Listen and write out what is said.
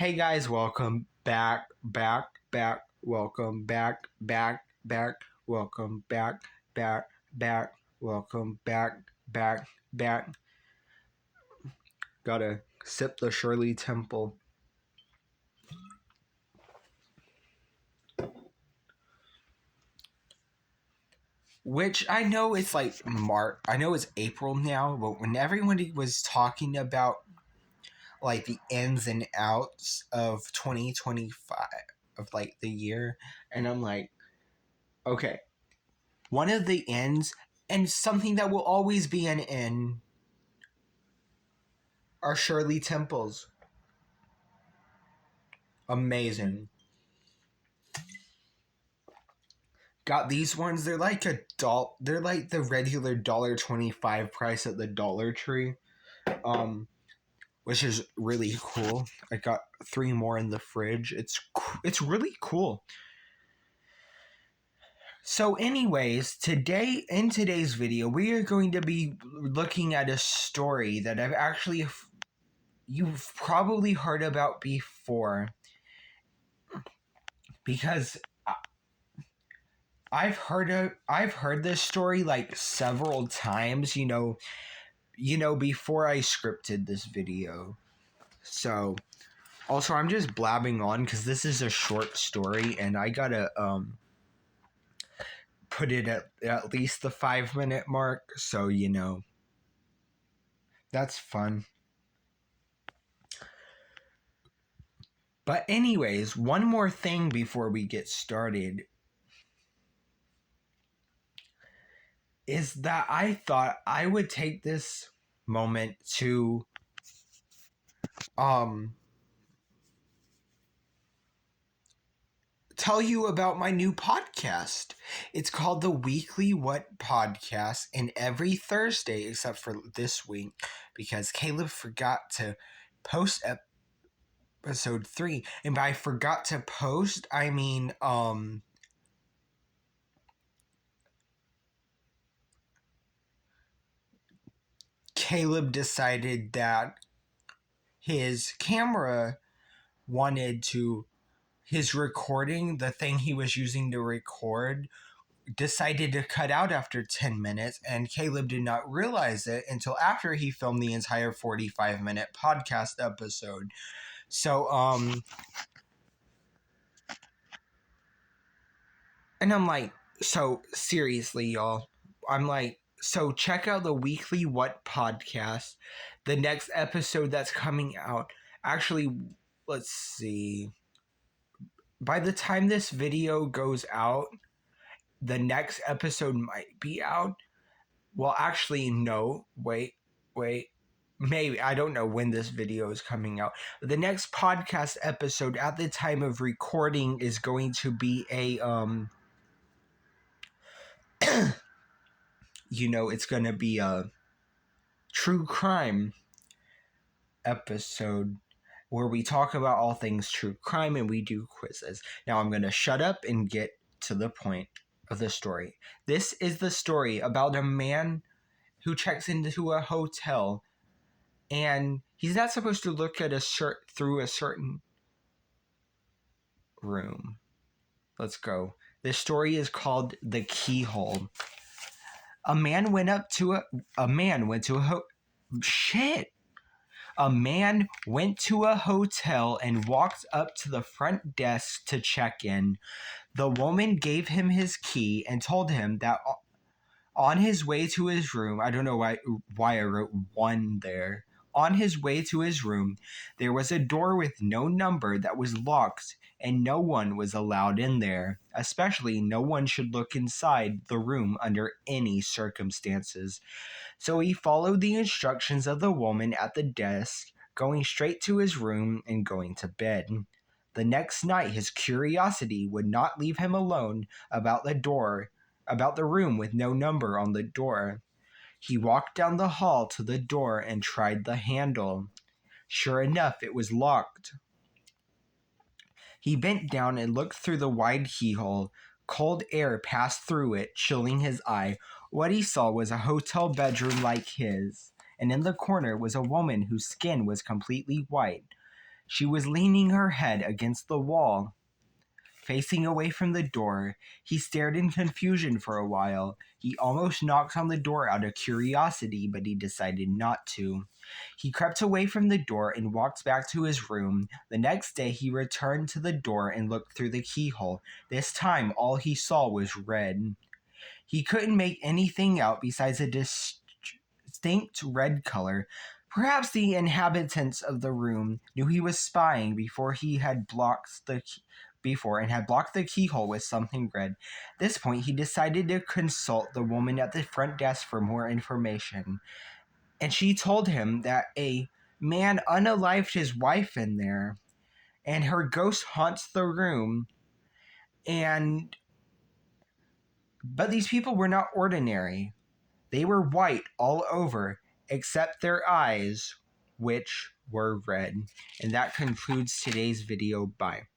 Hey guys, welcome back, welcome back, welcome back, welcome back. Gotta sip the Shirley Temple. Which I know it's like March, I know it's April now, but when everybody was talking about like the ins and outs of 2025, of like the year, and I'm like, okay, one of the ends and something that will always be an end are Shirley Temples. Amazing. Got these ones. They're like they're like the regular $1.25 price at the Dollar Tree. Which is really cool. I got 3 more in the fridge. It's really cool. So anyways, in today's video, we are going to be looking at a story that you've probably heard about before, because I've heard this story like several times, before I scripted this video. So also I'm just blabbing on because this is a short story and I gotta put it at least the 5-minute mark, so that's fun. But anyways, one more thing before we get started is that I thought I would take this moment to tell you about my new podcast. It's called the Weekly What Podcast, and every Thursday, except for this week, because Caleb forgot to post episode 3. And by forgot to post, I mean, Caleb decided that his camera his recording, the thing he was using to record, decided to cut out after 10 minutes, and Caleb did not realize it until after he filmed the entire 45-minute podcast episode. So, and I'm like, so seriously, y'all, I'm like, so check out the Weekly What Podcast. The next episode that's coming out, actually, let's see. By the time this video goes out, the next episode might be out. Well, actually, no. Wait. Maybe. I don't know when this video is coming out. The next podcast episode at the time of recording is going to be a, it's going to be a true crime episode where we talk about all things true crime and we do quizzes. Now I'm going to shut up and get to the point of the story. This is the story about a man who checks into a hotel and he's not supposed to look at through a certain room. Let's go. This story is called The Keyhole. A man went to a hotel and walked up to the front desk to check in. The woman gave him his key and told him that on his way to his room, I don't know why I wrote 1 there. On his way to his room, there was a door with no number that was locked, and no one was allowed in there. Especially, no one should look inside the room under any circumstances. So he followed the instructions of the woman at the desk, going straight to his room and going to bed. The next night, his curiosity would not leave him alone about the room with no number on the door. He walked down the hall to the door and tried the handle. Sure enough, it was locked. He bent down and looked through the wide keyhole. Cold air passed through it, chilling his eye. What he saw was a hotel bedroom like his, and in the corner was a woman whose skin was completely white. She was leaning her head against the wall, facing away from the door. He stared in confusion for a while. He almost knocked on the door out of curiosity, but he decided not to. He crept away from the door and walked back to his room. The next day he returned to the door and looked through the keyhole. This time all he saw was red. He couldn't make anything out besides a distinct red color. Perhaps the inhabitants of the room knew he was spying before and had blocked the keyhole with something red. At this point, he decided to consult the woman at the front desk for more information. And she told him that a man unalived his wife in there, and her ghost haunts the room. But these people were not ordinary. They were white all over, except their eyes, which were red. And that concludes today's video. Bye.